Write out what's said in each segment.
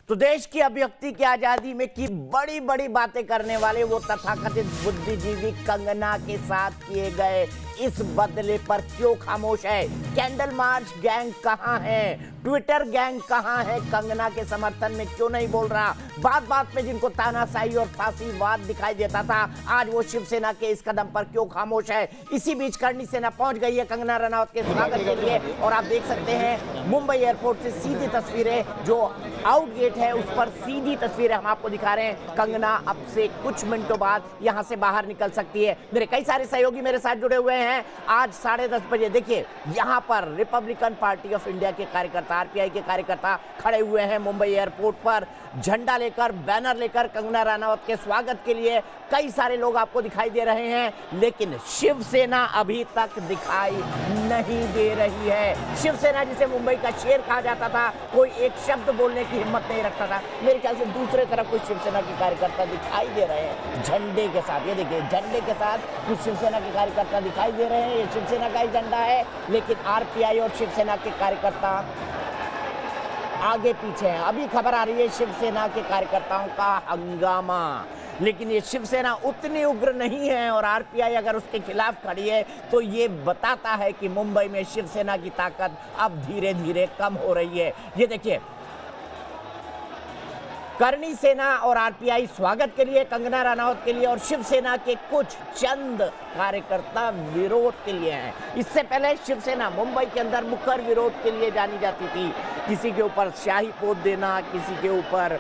तो देश की अभिव्यक्ति की आजादी में की बड़ी बड़ी बातें करने वाले वो तथाकथित बुद्धिजीवी कंगना के साथ किए गए इस बदले पर क्यों खामोश है? कैंडल मार्च गैंग कहां है? ट्विटर गैंग कहां है? कंगना के समर्थन में क्यों नहीं बोल रहा? बात बात में जिनको तानाशाही और फांसीवाद दिखाई देता था, आज वो शिवसेना के इस कदम पर क्यों खामोश है? इसी बीच करणी सेना पहुंच गई है कंगना रनौत के स्वागत के लिए और आप देख सकते हैं मुंबई एयरपोर्ट से सीधी तस्वीरें, जो आउट गेट है उस पर सीधी तस्वीरें हम आपको दिखा रहे हैं। कंगना अब से कुछ मिनटों बाद यहां से बाहर निकल सकती है। मेरे कई सारे सहयोगी मेरे साथ जुड़े हुए हैं। आज 10:30 बजे देखिए यहां पर रिपब्लिकन पार्टी ऑफ इंडिया के कार्यकर्ता, आरपीआई के कार्यकर्ता खड़े हुए हैं मुंबई एयरपोर्ट पर, झंडा लेकर, बैनर लेकर कंगना रनौत के स्वागत के लिए कई सारे लोग आपको दिखाई दे रहे हैं। लेकिन शिवसेना अभी तक दिखाई नहीं दे रही है। शिवसेना जिसे मुंबई का शेर कहा जाता था, कोई एक शब्द बोलने की हिम्मत नहीं रखता था। मेरे ख्याल से दूसरे तरफ कुछ शिवसेना के कार्यकर्ता दिखाई दे रहे हैं झंडे के साथ। ये देखिए झंडे के साथ कुछ शिवसेना के कार्यकर्ता दिखाई दे रहे हैं। ये शिवसेना का ही झंडा है, लेकिन आरपीआई और शिवसेना के कार्यकर्ता आगे पीछे हैं। अभी खबर आ रही है शिवसेना के कार्यकर्ताओं का हंगामा, लेकिन ये शिवसेना उतनी उग्र नहीं है और आरपीआई अगर उसके खिलाफ खड़ी है तो ये बताता है कि मुंबई में शिवसेना की ताकत अब धीरे धीरे कम हो रही है। ये देखिए करणी सेना और आरपीआई स्वागत के लिए, कंगना रनौत के लिए, और शिवसेना के कुछ चंद कार्यकर्ता विरोध के लिए हैं। इससे पहले शिवसेना मुंबई के अंदर मुखर विरोध के लिए जानी जाती थी। किसी के ऊपर स्याही पोत देना, किसी के ऊपर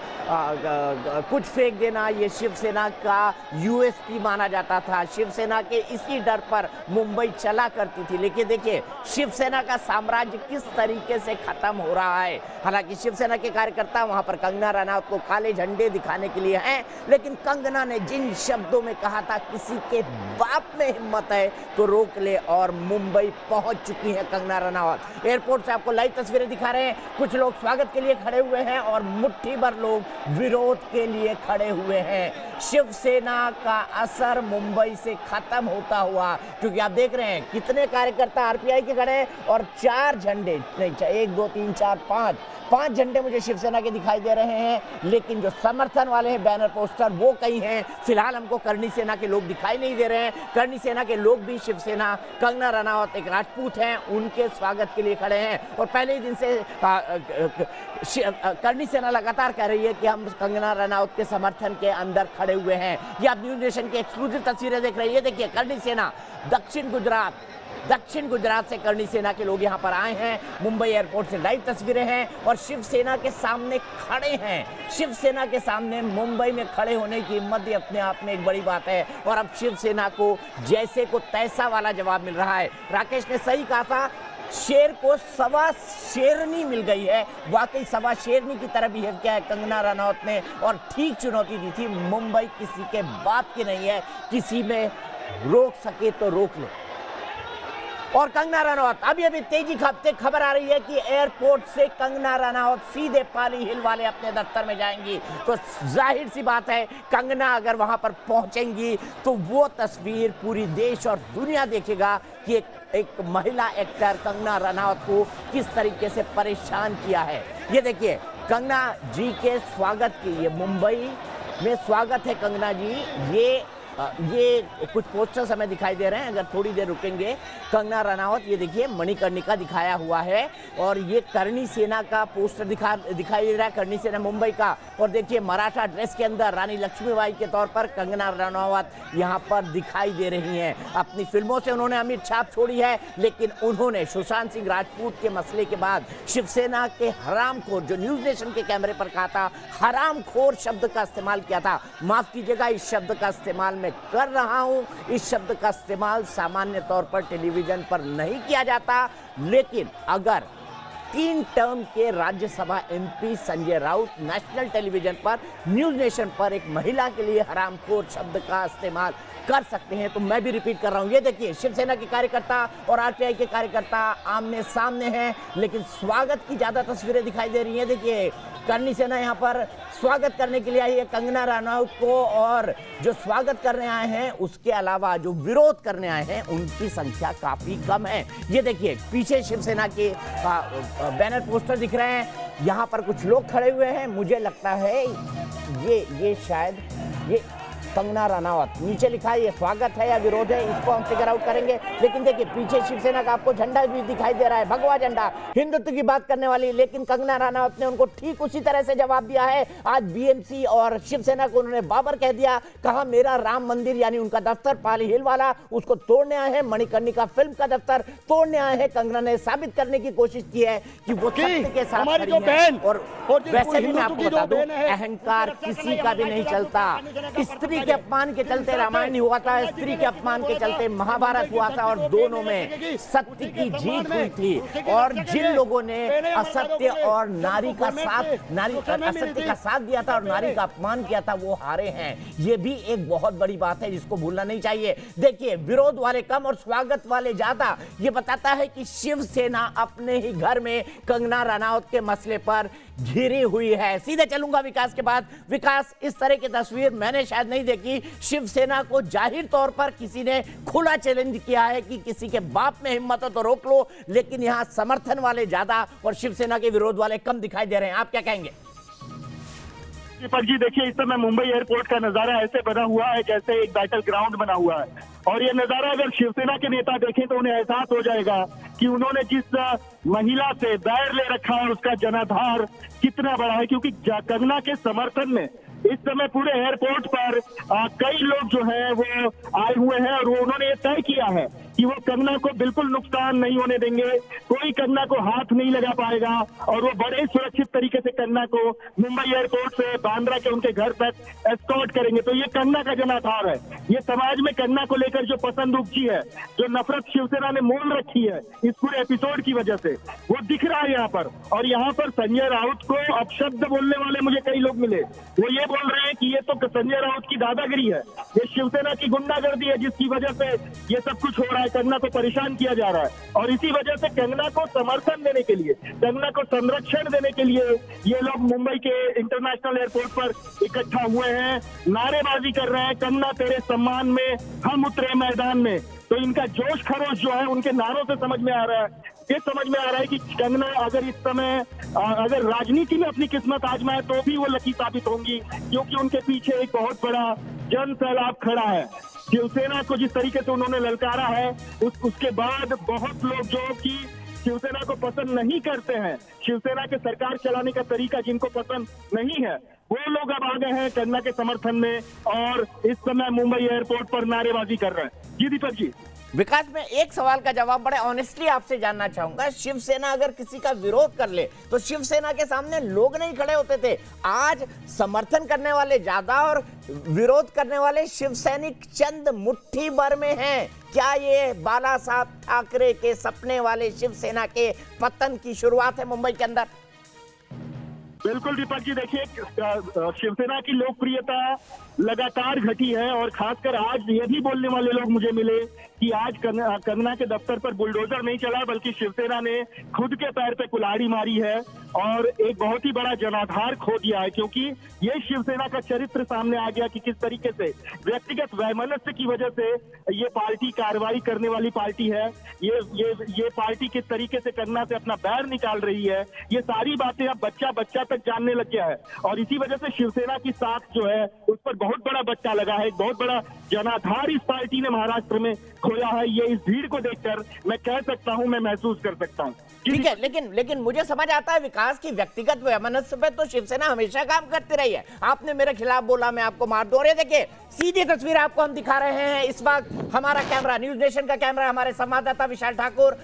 कुछ फेंक देना, ये शिवसेना का यूएसपी माना जाता था। शिवसेना के इसी डर पर मुंबई चला करती थी। लेकिन देखिए शिवसेना का साम्राज्य किस तरीके से खत्म हो रहा है। हालांकि शिवसेना के कार्यकर्ता वहां पर कंगना रनौत को काले झंडे दिखाने के लिए हैं, लेकिन कंगना ने जिन शब्दों में कहा था किसी के बाप में हिम्मत है तो रोक ले, और मुंबई पहुंच चुकी है कंगना रनौत। एयरपोर्ट से आपको लाइव तस्वीरें दिखा रहे हैं। कुछ लोग स्वागत के लिए खड़े हुए हैं और मुट्ठी भर लोग विरोध के लिए खड़े हुए हैं। शिवसेना का असर मुंबई से खत्म होता हुआ, क्योंकि आप देख रहे हैं कितने कार्यकर्ता आरपीआई के खड़े हैं और 4 झंडे, नहीं 1 2 3 4 5 झंडे मुझे शिवसेना के दिखाई दे रहे हैं। लेकिन जो समर्थन वाले हैं बैनर पोस्टर वो कई हैं। फिलहाल हमको करणी सेना के लोग दिखाई नहीं दे रहे हैं। करणी सेना के लोग भी शिवसेना, कंगना रनौत एक राजपूत हैं, उनके स्वागत के लिए खड़े हैं। और पहले ही दिन से करणी सेना लगातार कह रही है कि हम कंगना रनौत के समर्थन के अंदर खड़े हुए हैं। ये आप न्यूज नेशन की एक्सक्लूसिव तस्वीरें देख रहे हैं। ये देखिए करणी सेना दक्षिण गुजरात से करणी सेना के लोग यहां पर आए हैं। मुंबई एयरपोर्ट से लाइव तस्वीरें हैं और शिवसेना के सामने खड़े हैं। शिवसेना के सामने मुंबई में खड़े होने की हिम्मत अपने आप में एक बड़ी बात है। और अब शिवसेना को जैसे को तैसा वाला जवाब मिल रहा है। राकेश ने सही कहा था, शेर को सवा शेरनी मिल गई है। वाकई सवा शेरनी की तरह बिहेव किया है कंगना रनौत ने और ठीक चुनौती दी थी। मुंबई किसी के बाप की नहीं है, किसी में रोक सके तो रोक ले। और कंगना रनौत अभी तेजी खपते खबर आ रही है कि एयरपोर्ट से कंगना रनौत सीधे पाली हिल वाले अपने दफ्तर में जाएंगी। तो जाहिर सी बात है कंगना अगर वहां पर पहुंचेंगी तो वो तस्वीर पूरी देश और दुनिया देखेगा कि एक महिला एक्टर कंगना रनौत को किस तरीके से परेशान किया है। ये देखिए कंगना जी के स्वागत के लिए मुंबई में स्वागत है कंगना जी। ये कुछ पोस्टर्स हमें दिखाई दे रहे हैं। अगर थोड़ी देर रुकेंगे, कंगना रनौत, ये देखिए मणिकर्णिका दिखाया हुआ है और ये करणी सेना का पोस्टर दिखाई दे रहा है, करणी सेना मुंबई का। और देखिए मराठा ड्रेस के अंदर रानी लक्ष्मीबाई के तौर पर कंगना रनौत यहाँ पर दिखाई दे रही हैं। अपनी फिल्मों से उन्होंने अमिट छाप छोड़ी है, लेकिन उन्होंने सुशांत सिंह राजपूत के मसले के बाद शिवसेना के हरामखोर, जो न्यूज नेशन के कैमरे पर कहा था, हरामखोर शब्द का इस्तेमाल किया था। माफ कीजिएगा, इस शब्द का इस्तेमाल कर रहा हूं। इस शब्द का इस्तेमाल सामान्य तौर पर टेलीविजन पर नहीं किया जाता, लेकिन अगर 3 टर्म के Rajya Sabha MP Sanjay Raut national television पर, न्यूज नेशन पर एक महिला के लिए हरामखोर शब्द का इस्तेमाल कर सकते हैं। तो मैं भी रिपीट कर रहा हूं, ये देखिए शिवसेना के कार्यकर्ता और आरपीआई के कार्यकर्ता आमने सामने हैं, लेकिन स्वागत की ज्यादा तस्वीरें दिखाई दे रही हैं। देखिए करनी सेना यहाँ पर स्वागत करने के लिए आई है कंगना रनौत को, और जो स्वागत करने आए हैं उसके अलावा जो विरोध करने आए हैं उनकी संख्या काफी कम है। ये देखिए पीछे शिवसेना के बैनर पोस्टर दिख रहे हैं, यहाँ पर कुछ लोग खड़े हुए हैं। मुझे लगता है ये शायद ये कंगना रनौत, नीचे लिखा है ये स्वागत है या विरोध है, इसको हम फिगर आउट करेंगे। लेकिन देखिए पीछे शिवसेना का आपको झंडा भी दिखाई दे रहा है, भगवा झंडा, हिंदुत्व की बात करने वाली। लेकिन कंगना रनौत ने उनको ठीक उसी तरह से जवाब दिया है। आज बीएमसी और शिवसेना को उन्होंने बाबर कह दिया, कहा मेरा राम मंदिर यानी उनका दफ्तर पाली हिल वाला उसको तोड़ने आए हैं, मणिकर्णिका फिल्म का दफ्तर तोड़ने आए हैं। कंगना ने साबित करने की कोशिश की है कि वो सत्य के साथ खड़ी हैं। और वैसे भी मैं आपको बता दूं, अहंकार किसी का भी नहीं चलता। स्त्री के अपमान के चलते रामायण नहीं हुआ था, स्त्री के अपमान के चलते महाभारत हुआ था, और दोनों में सत्य की जीत हुई थी। और जिन लोगों ने असत्य और नारी का साथ, असत्य का साथ दिया था और नारी का अपमान किया था, वो हारे हैं। ये भी एक बहुत बड़ी बात है जिसको भूलना नहीं चाहिए। देखिए विरोध वाले कम और स्वागत वाले ज्यादा, ये बताता है कि शिवसेना अपने ही घर में कंगना रनौत के मसले पर घिरी हुई है। सीधे चलूंगा विकास के बाद। विकास, इस तरह की तस्वीर मैंने शायद नहीं देखी। शिवसेना को जाहिर तौर पर किसी ने खुला चैलेंज किया है कि किसी के बाप में हिम्मत हो तो रोक लो, लेकिन यहां समर्थन वाले ज्यादा और शिवसेना के विरोध वाले कम दिखाई दे रहे हैं। आप क्या कहेंगे? दीपक जी देखिए, इस समय मुंबई एयरपोर्ट का नजारा ऐसे बना हुआ है जैसे एक बैटल ग्राउंड बना हुआ है, और ये नजारा अगर शिवसेना के नेता देखें तो उन्हें एहसास हो जाएगा कि उन्होंने जिस महिला से बैर ले रखा है उसका जनाधार कितना बड़ा है। क्योंकि कंगना के समर्थन में इस समय पूरे एयरपोर्ट पर कई लोग जो है वो आए हुए हैं, और वो उन्होंने ये तय किया है कि वो कंगना को बिल्कुल नुकसान नहीं होने देंगे, कोई कंगना को हाथ नहीं लगा पाएगा, और वो बड़े सुरक्षित तरीके से कंगना को मुंबई एयरपोर्ट से बांद्रा के उनके घर तक एस्कॉर्ट करेंगे। तो ये कंगना का जनाधार है। ये समाज में कंगना को लेकर जो पसंद उपजी है, जो नफरत शिवसेना ने मोल रखी है इस पूरे एपिसोड की वजह से, वो दिख रहा है यहाँ पर। और यहाँ पर संजय राउत को अपशब्द बोलने वाले मुझे कई लोग मिले, वो ये बोल रहे हैं कि ये तो संजय राउत की दादागिरी है, ये शिवसेना की गुंडागर्दी है जिसकी वजह से ये सब कुछ हो रहा है, कंगना को परेशान किया जा रहा है। और इसी वजह से कंगना को समर्थन देने के लिए, कंगना को संरक्षण देने के लिए ये लोग मुंबई के इंटरनेशनल एयरपोर्ट पर इकट्ठा हुए हैं, नारेबाजी कर रहे हैं, कंगना तेरे सम्मान में हम उतरे मैदान में। तो इनका जोश खरोश जो है उनके नारों से समझ में आ रहा है, ये समझ में आ रहा है कि कंगना अगर इस समय अगर राजनीति में अपनी किस्मत आजमाए तो भी वो लकी साबित होंगी, क्योंकि उनके पीछे एक बहुत बड़ा जन सैलाब खड़ा है। शिवसेना को जिस तरीके से उन्होंने ललकारा है, उसके बाद बहुत लोग जो कि शिवसेना को पसंद नहीं करते हैं, शिवसेना के सरकार चलाने का तरीका जिनको पसंद नहीं है, वो लोग अब आ गए हैं कंगना के समर्थन में, और इस समय मुंबई एयरपोर्ट पर नारेबाजी कर रहे हैं। जी दीपक जी। विकास, में एक सवाल का जवाब बड़े ऑनेस्टली आपसे जानना चाहूंगा। शिवसेना अगर किसी का विरोध कर ले तो शिवसेना के सामने लोग नहीं खड़े होते थे, आज समर्थन करने वाले ज्यादा और विरोध करने वाले शिवसैनिक चंद मुट्ठी भर में हैं। क्या ये बाला साहब ठाकरे के सपने वाले शिवसेना के पतन की शुरुआत है मुंबई के अंदर? बिल्कुल दीपक जी, देखिए शिवसेना की लोकप्रियता लगातार घटी है, और खासकर आज ये भी बोलने वाले लोग मुझे मिले कि आज कंगना के दफ्तर पर बुलडोजर नहीं चला, बल्कि शिवसेना ने खुद के पैर पे कुल्हाड़ी मारी है और एक बहुत ही बड़ा जनाधार खो दिया है। क्योंकि ये शिवसेना का चरित्र सामने आ गया कि किस तरीके से व्यक्तिगत वैमनस्य की वजह से ये पार्टी कार्रवाई करने वाली पार्टी है, ये पार्टी किस तरीके से कंगना से अपना बैर निकाल रही है, ये सारी बातें अब बच्चा बच्चा तक जानने लग गया है। और इसी वजह से शिवसेना की साख जो है उस पर बहुत बड़ा बच्चा लगा है, एक बहुत बड़ा जनाधार इस पार्टी ने महाराष्ट्र में खोया है। ये इस भीड़ को देखकर मैं कह सकता हूं, मैं महसूस कर सकता हूं। ठीक है, लेकिन मुझे समझ आता है विकास की व्यक्तिगत वैमनस्य पे तो शिवसेना हमेशा काम करती रही है। आपने मेरे खिलाफ बोला, मैं आपको मार दूं। और ये देखिए सीधी तस्वीर आपको हम दिखा रहे हैं। इस वक्त हमारा कैमरा, न्यूज नेशन का कैमरा, हमारे संवाददाता विशाल ठाकुर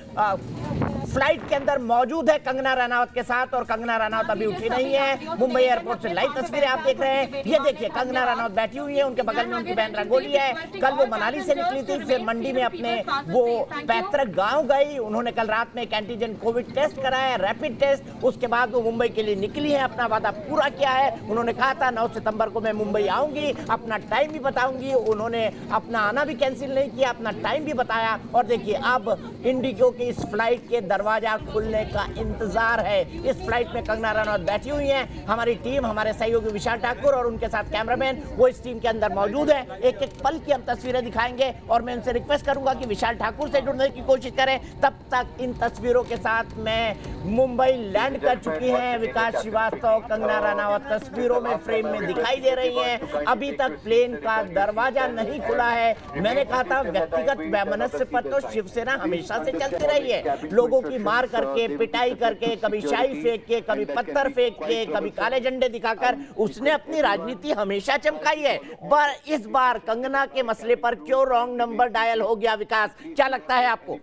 फ्लाइट के अंदर मौजूद है कंगना रनावत के साथ, और कंगना रनावत अभी उठी नहीं है। मुंबई एयरपोर्ट से लाइव तस्वीरें आप देख रहे हैं। ये देखिए कंगना रनावत बैठी हुई है, उनके बगल में उनकी बहन रंगोली है। कल वो मनाली से निकली थी, फिर मंडी में अपने वो पैतृक गांव गई। उन्होंने कल रात में एक एंटीजन कोविड टेस्ट कराया, रैपिड टेस्ट। उसके बाद वो मुंबई के लिए निकली है, अपना वादा पूरा किया है। उन्होंने कहा था 9 सितंबर को मैं मुंबई आऊंगी, अपना टाइम भी बताऊंगी। उन्होंने अपना आना भी कैंसिल नहीं किया, अपना टाइम भी बताया। और देखिए अब इंडिगो की इस फ्लाइट के दरवाजा खुलने का इंतजार है। इस फ्लाइट में कंगना रनावत बैठी हुई हैं। हमारी टीम, हमारे सहयोगी विशाल ठाकुर और उनके साथ कैमरामैन वो इस टीम के अंदर मौजूद है। एक एक पल की हम तस्वीरें दिखाएंगे और मैं उनसे रिक्वेस्ट करूंगा कि विशाल ठाकुर से जुड़ने की कोशिश करें। तब तक इन तस्वीरों के साथ मैं मुंबई लैंड कर चुकी हैं। विकास श्रीवास्तव, कंगना रनावत तस्वीरों में फ्रेम में दिखाई दे रही हैं। अभी तक प्लेन का दरवाजा नहीं खुला है। मैंने कहा था व्यक्तिगत वैमनस्य पर तो शिवसेना हमेशा से चलती रही है, लोगों की मार करके, पिटाई करके, कभी शाही फेंक के, कभी पत्थर फेंक के, कभी काले झंडे दिखाकर उसने अपनी राजनीति हमेशा चमकाई है। पर इस बार कंगना के मसले पर क्यों रॉन्ग नंबर डायल हो गया? विकास, क्या लगता है आपको?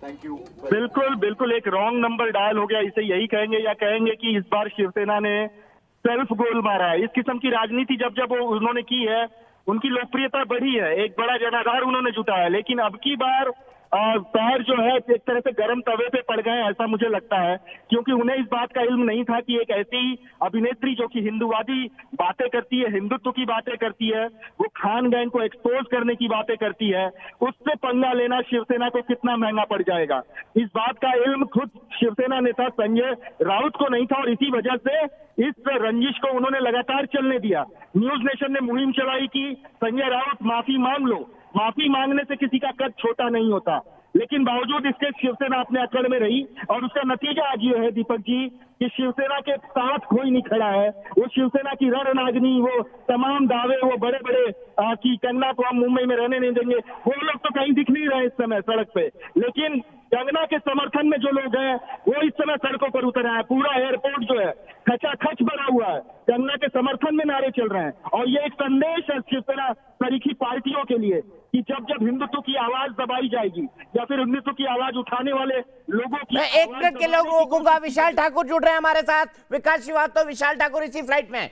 बिल्कुल बिल्कुल एक रॉन्ग नंबर डायल हो गया, इसे यही कहेंगे, या कहेंगे कि इस बार शिवसेना ने सेल्फ गोल मारा है। इस किस्म की राजनीति जब जब उन्होंने की है, उनकी लोकप्रियता बढ़ी है, एक बड़ा जनाधार उन्होंने जुटाया। लेकिन अब की बार पैर जो है एक तरह से गर्म तवे पे पड़ गए, ऐसा मुझे लगता है, क्योंकि उन्हें इस बात का इल्म नहीं था कि एक ऐसी अभिनेत्री जो कि हिंदूवादी बातें करती है, हिंदुत्व की बातें करती है, वो खान गैंग को एक्सपोज करने की बातें करती है, उससे पंगा लेना शिवसेना को कितना महंगा पड़ जाएगा। इस बात का इल्म खुद शिवसेना नेता संजय राउत को नहीं था, और इसी वजह से इस रंजिश को उन्होंने लगातार चलने दिया। न्यूज नेशन ने मुहिम चलाई कि संजय राउत माफी मांग लो। माफी मांगने से किसी का कद छोटा नहीं होता, लेकिन बावजूद इसके शिवसेना अपने अकड़ में रही, और उसका नतीजा आज ये है दीपक जी कि शिवसेना के साथ कोई नहीं खड़ा है। वो शिवसेना की रणनागिनी, वो तमाम दावे, वो बड़े बड़े कि कंगना को हम मुंबई में रहने नहीं देंगे, वो लोग तो कहीं दिख नहीं रहे इस समय सड़क पे। लेकिन कंगना के समर्थन में जो लोग हैं वो इस समय सड़कों पर उतर आए हैं। पूरा एयरपोर्ट जो है खचाखच भरा हुआ है, कंगना के समर्थन में नारे चल रहे हैं। और ये एक संदेश है शिवसेना तरीकी पार्टियों के लिए कि जब जब हिंदुत्व की आवाज दबाई जाएगी या फिर हिंदुत्व की आवाज उठाने वाले लोगों की, मैं 1 मिनट के लिए रोकूंगा। विशाल ठाकुर जुड़ रहे हैं हमारे साथ। विकास श्रीवास्तव, विशाल ठाकुर इसी फ्लाइट में।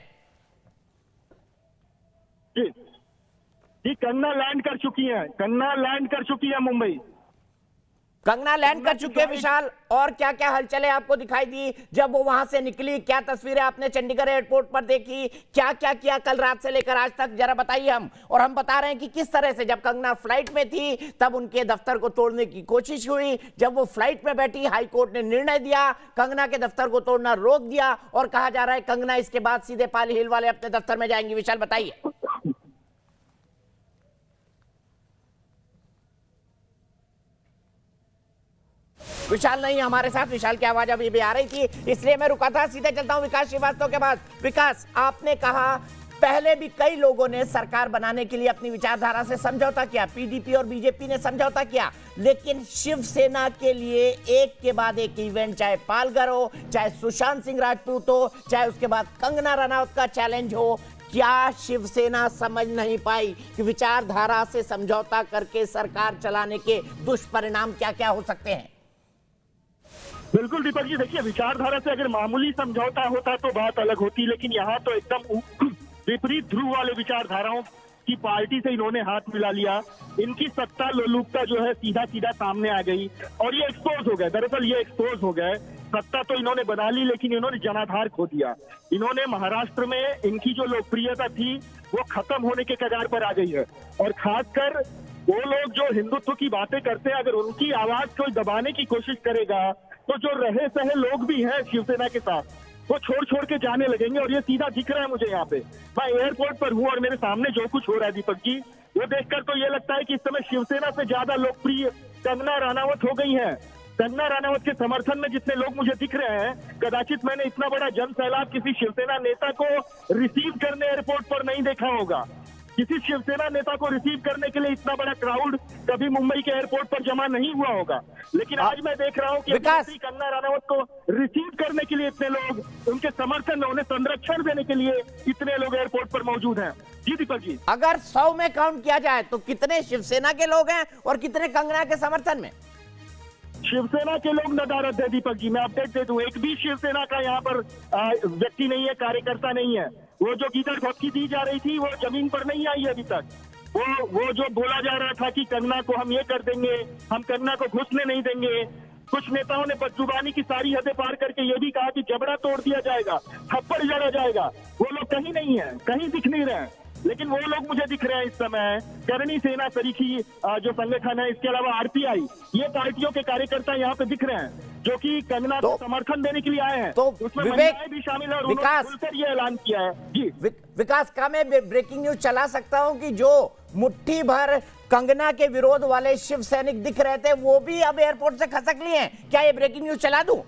जी, कंगना लैंड कर चुकी है, कंगना लैंड कर चुकी है मुंबई। कंगना लैंड कर चुके हैं विशाल, और क्या क्या हलचलें आपको दिखाई दी जब वो वहां से निकली? क्या तस्वीरें आपने चंडीगढ़ एयरपोर्ट पर देखी? क्या क्या किया कल रात से लेकर आज तक, जरा बताइए हम। और हम बता रहे हैं कि किस तरह से जब कंगना फ्लाइट में थी तब उनके दफ्तर को तोड़ने की कोशिश हुई। जब वो फ्लाइट में बैठी, हाई कोर्ट ने निर्णय दिया, कंगना के दफ्तर को तोड़ना रोक दिया, और कहा जा रहा है कंगना इसके बाद सीधे पाली हिल वाले अपने दफ्तर में जाएंगी। विशाल बताइए। विशाल नहीं हमारे साथ, विशाल की आवाज अभी भी आ रही थी, इसलिए मैं रुका था। सीधे चलता हूं विकास श्रीवास्तव के पास। विकास, आपने कहा पहले भी कई लोगों ने सरकार बनाने के लिए अपनी विचारधारा से समझौता किया, पीडीपी और बीजेपी ने समझौता किया, लेकिन शिवसेना के लिए एक के बाद एक इवेंट, चाहे पालघर हो, चाहे सुशांत सिंह राजपूत हो, चाहे उसके बाद कंगना रनावत का चैलेंज हो, क्या शिवसेना समझ नहीं पाई कि विचारधारा से समझौता करके सरकार चलाने के दुष्परिणाम क्या क्या हो सकते हैं? बिल्कुल दीपक जी, देखिए विचारधारा से अगर मामूली समझौता होता तो बात अलग होती, लेकिन यहाँ तो एकदम विपरीत ध्रुव वाले विचारधाराओं की पार्टी से इन्होंने हाथ मिला लिया। इनकी सत्ता लोलुपता जो है सीधा सीधा सामने आ गई और ये एक्सपोज हो गए। दरअसल ये एक्सपोज हो गए, सत्ता तो इन्होंने बना ली लेकिन इन्होंने जनाधार खो दिया। इन्होंने महाराष्ट्र में इनकी जो लोकप्रियता थी वो खत्म होने के कगार पर आ गई है, और खासकर वो लोग जो हिंदुत्व की बातें करते हैं, अगर उनकी आवाज कोई दबाने की कोशिश करेगा तो जो रहे सहे लोग भी हैं शिवसेना के साथ, वो छोड़ छोड़ के जाने लगेंगे। और ये सीधा दिख रहा है मुझे यहाँ पे, मैं एयरपोर्ट पर हूँ और मेरे सामने जो कुछ हो रहा है दीपक जी, वो देखकर तो ये लगता है कि इस समय शिवसेना से ज्यादा लोकप्रिय कंगना रनावत हो गई है। कंगना रनावत के समर्थन में जितने लोग मुझे दिख रहे हैं, कदाचित मैंने इतना बड़ा जन सैलाब किसी शिवसेना नेता को रिसीव करने एयरपोर्ट पर नहीं देखा होगा। किसी शिवसेना नेता को रिसीव करने के लिए इतना बड़ा क्राउड कभी मुंबई के एयरपोर्ट पर जमा नहीं हुआ होगा, लेकिन आज मैं देख रहा हूं कि कंगना रनावत को रिसीव करने के लिए इतने लोग, उनके समर्थन में, उन्हें संरक्षण देने के लिए इतने लोग एयरपोर्ट पर मौजूद हैं। जी दीपक जी, अगर 100 में काउंट किया जाए तो कितने शिवसेना के लोग हैं और कितने कंगना के समर्थन में? शिवसेना के लोग नदारद है दीपक जी। मैं अपडेट दे दूं, एक भी शिवसेना का यहाँ पर व्यक्ति नहीं है, कार्यकर्ता नहीं है। वो जो गीदड़ धमकी दी जा रही थी वो जमीन पर नहीं आई अभी तक। वो जो बोला जा रहा था कि कंगना को हम ये कर देंगे, हम कंगना को घुसने नहीं देंगे। कुछ नेताओं ने बदजुबानी की सारी हदें पार करके ये भी कहा कि जबड़ा तोड़ दिया जाएगा, थप्पड़ जड़ा जाएगा। वो लोग कहीं नहीं है, कहीं दिख नहीं रहे हैं। लेकिन वो लोग मुझे दिख रहे हैं इस समय, करणी सेना सरीखी जो संगठन है, इसके अलावा आरपीआई, ये पार्टियों के कार्यकर्ता यहाँ पे दिख रहे हैं जो कि कंगना को समर्थन देने के लिए आए हैं। तो उसमें विवेक महिलाएं भी शामिल है और उन्होंने खुलकर ये ऐलान किया है। जी विकास का मैं ब्रेकिंग न्यूज चला सकता हूं कि जो मुट्ठी भर कंगना के विरोध वाले शिव सैनिक दिख रहे थे वो भी अब एयरपोर्ट से खसक लिए हैं। क्या ये ब्रेकिंग न्यूज चला दूं?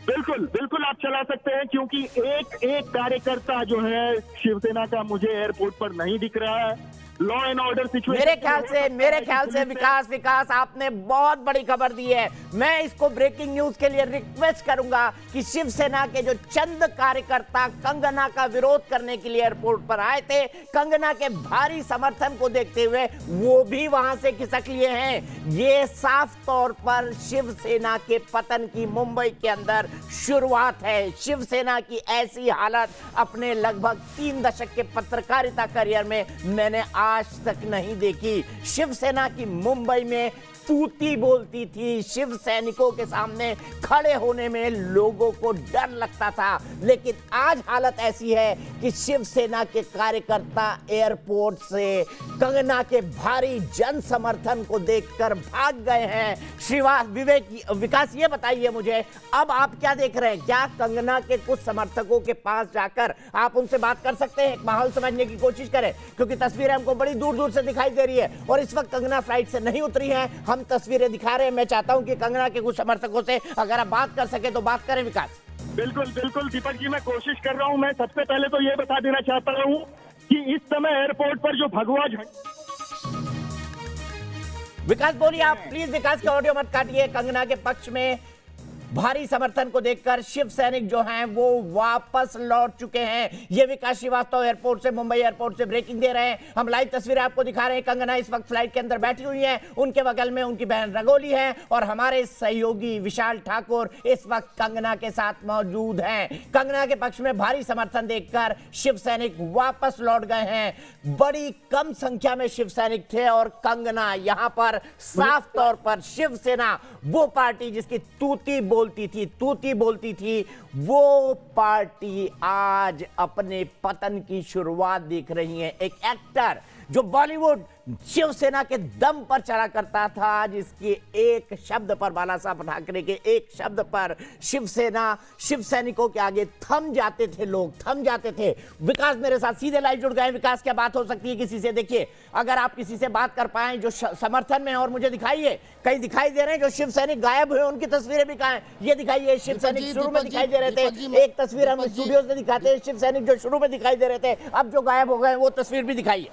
बिल्कुल बिल्कुल आप चला सकते हैं, क्योंकि एक कार्यकर्ता जो है शिवसेना का मुझे एयरपोर्ट पर नहीं दिख रहा है। लॉ एंड ऑर्डर सिचुएशन मेरे ख्याल से विकास आपने बहुत बड़ी खबर दी है। मैं इसको ब्रेकिंग न्यूज के लिए रिक्वेस्ट करूंगा कि शिवसेना के जो चंद कार्यकर्ता कंगना का विरोध करने के लिए एयरपोर्ट पर आए थे, कंगना के भारी समर्थन को देखते हुए वो भी वहां से खिसक लिए हैं। ये साफ तौर पर शिवसेना के पतन की मुंबई के अंदर शुरुआत है। शिवसेना की ऐसी हालत अपने लगभग 3 दशक के पत्रकारिता करियर में मैंने आज तक नहीं देखी। शिवसेना की मुंबई में तूती बोलती थी, शिव सैनिकों के सामने खड़े होने में लोगों को डर लगता था। लेकिन आज हालत ऐसी है कि शिवसेना के कार्यकर्ता एयरपोर्ट से कंगना के भारी जन समर्थन को देखकर भाग गए हैं। विकास ये बताइए मुझे, अब आप क्या देख रहे हैं? क्या कंगना के कुछ समर्थकों के पास जाकर आप उनसे बात कर सकते हैं, एक माहौल समझने की कोशिश करें? क्योंकि तस्वीरें हमको बड़ी दूर दूर से दिखाई दे रही है और इस वक्त कंगना फ्लाइट से नहीं उतरी है। हम तस्वीरें दिखा रहे हैं। मैं चाहता हूं कि कंगना के कुछ समर्थकों से अगर आप बात कर सके तो बात करें। विकास बिल्कुल बिल्कुल दीपक जी, मैं कोशिश कर रहा हूं। मैं सबसे पहले तो ये बता देना चाहता हूं कि इस समय एयरपोर्ट पर जो भगवा झंडा। विकास बोलिए आप प्लीज। विकास के ऑडियो मत काटिए। कंगना के पक्ष में भारी समर्थन को देखकर शिव सैनिक जो हैं वो वापस लौट चुके हैं। ये विकास श्रीवास्तव एयरपोर्ट से, मुंबई एयरपोर्ट से ब्रेकिंग दे रहे हैं। हम लाइव तस्वीरें आपको दिखा रहे हैं। कंगना इस वक्त फ्लाइट के अंदर बैठी हुई हैं, उनके बगल में उनकी बहन रंगोली है और हमारे सहयोगी विशाल ठाकुर इस वक्त कंगना के साथ मौजूद हैं। कंगना के पक्ष में भारी समर्थन देखकर शिव सैनिक वापस लौट गए हैं। बड़ी कम संख्या में शिव सैनिक थे और कंगना यहां पर साफ तौर पर शिवसेना, वो पार्टी जिसकी तूती बोलती थी, वो पार्टी आज अपने पतन की शुरुआत देख रही है। एक एक्टर जो बॉलीवुड शिवसेना के दम पर चला करता था, जिसके एक शब्द पर, बाला साहब ठाकरे के एक शब्द पर शिवसेना, शिव सैनिकों के आगे थम जाते थे, लोग थम जाते थे। विकास मेरे साथ सीधे लाइव जुड़ गए। विकास, क्या बात हो सकती है किसी से? देखिए, अगर आप किसी से बात कर पाए जो समर्थन में है, और मुझे दिखाइए, कहीं दिखाई दे रहे हैं जो शिव सैनिक गायब हुए, उनकी तस्वीरें भी कहाँ हैं? ये दिखाइए। शिव सैनिक शुरू में दिखाई दे रहे थे, एक तस्वीर हम स्टूडियो से दिखाते हैं, शिव सैनिक जो शुरू में दिखाई दे रहे थे, अब जो गायब हो गए वो तस्वीर भी दिखाइए।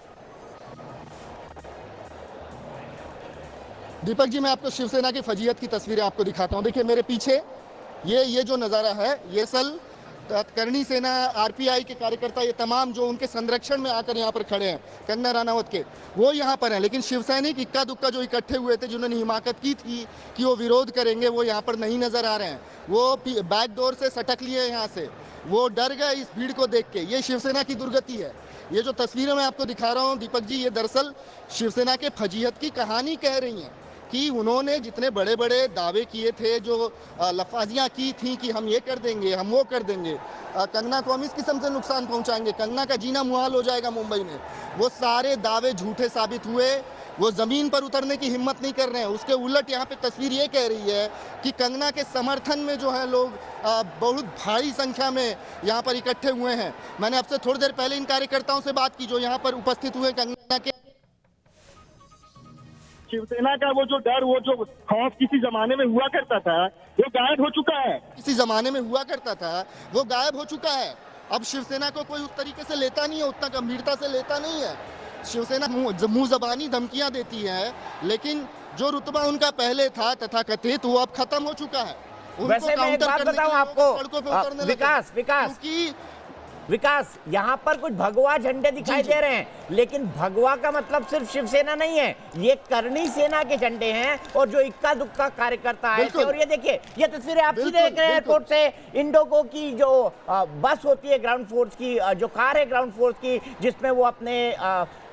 दीपक जी, मैं आपको शिवसेना की फजीयत की तस्वीरें आपको दिखाता हूं। देखिए मेरे पीछे ये जो नज़ारा है, ये सल करणी सेना, आरपीआई के कार्यकर्ता, ये तमाम जो उनके संरक्षण में आकर यहाँ पर खड़े हैं, कंगना रनावत के, वो यहाँ पर हैं। लेकिन शिवसैनिक इक्का दुक्का जो इकट्ठे हुए थे, जिन्होंने हिमाकत की थी कि वो विरोध करेंगे, वो यहाँ पर नहीं नज़र आ रहे हैं। वो बैक डोर से सटक लिए यहाँ से, वो डर गए इस भीड़ को देख के। ये शिवसेना की दुर्गति है। ये जो तस्वीरें मैं आपको दिखा रहा हूँ दीपक जी, ये दरअसल शिवसेना के फजीहत की कहानी कह रही हैं कि उन्होंने जितने बड़े बड़े दावे किए थे, जो लफाजियाँ की थी कि हम ये कर देंगे, हम वो कर देंगे, कंगना को हम इस किस्म से नुकसान पहुंचाएंगे, कंगना का जीना मुहाल हो जाएगा मुंबई में, वो सारे दावे झूठे साबित हुए। वो ज़मीन पर उतरने की हिम्मत नहीं कर रहे हैं। उसके उलट यहाँ पे तस्वीर ये कह रही है कि कंगना के समर्थन में जो है लोग बहुत भारी संख्या में यहाँ पर इकट्ठे हुए हैं। मैंने आपसे थोड़ी देर पहले इन कार्यकर्ताओं से बात की जो यहाँ पर उपस्थित हुए कंगना के। शिवसेना का वो जो डर, वो जो खौफ किसी जमाने में हुआ करता था, वो गायब हो चुका है। किसी जमाने में हुआ करता था, वो गायब हो चुका है। अब शिवसेना को कोई उस तरीके से लेता नहीं है, उतना गंभीरता से लेता नहीं है। शिवसेना मुंह जबानी धमकियां देती है, लेकिन जो रुतबा उनका पहले था तथाकथित, वो अब खत्म हो चुका है। वैसे मैं एक बात बताऊं आपको, विकास विकास, यहाँ पर कुछ भगवा झंडे दिखाई दे रहे हैं, लेकिन भगवा का मतलब सिर्फ शिवसेना नहीं है, ये करनी सेना के झंडे हैं और जो इक्का दुक्का कार्यकर्ता आए थे। और ये देखिए, ये तस्वीरें आप सीधे देख रहे हैं एयरपोर्ट से। इंडिगो की जो बस होती है ग्राउंड फोर्स की, जो कार है ग्राउंड फोर्स की, जिसमें वो अपने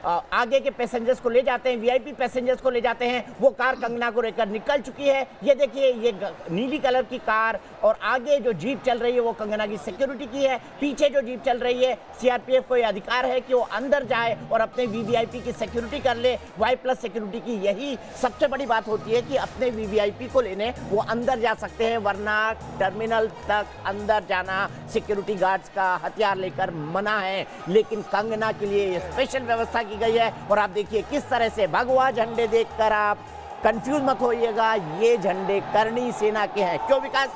आगे के पैसेंजर्स को ले जाते हैं, वीआईपी पैसेंजर्स को ले जाते हैं, वो कार कंगना को लेकर निकल चुकी है। ये देखिए, ये नीली कलर की कार और आगे जो जीप चल रही है वो कंगना की सिक्योरिटी की है। पीछे जो जीप चल रही है, सीआरपीएफ को ये अधिकार है कि वो अंदर जाए और अपने वीवीआईपी की सिक्योरिटी कर ले। Y+ सिक्योरिटी की यही सबसे बड़ी बात होती है कि अपने वीवीआईपी को लेने वो अंदर जा सकते हैं, वरना टर्मिनल तक अंदर जाना सिक्योरिटी गार्ड्स का हथियार लेकर मना है। लेकिन कंगना के लिए स्पेशल व्यवस्था की गई है। और आप देखिए किस तरह से भगवा झंडे देखकर आप कंफ्यूज मत होइएगा, ये झंडे करनी सेना के हैं। क्यों विकास?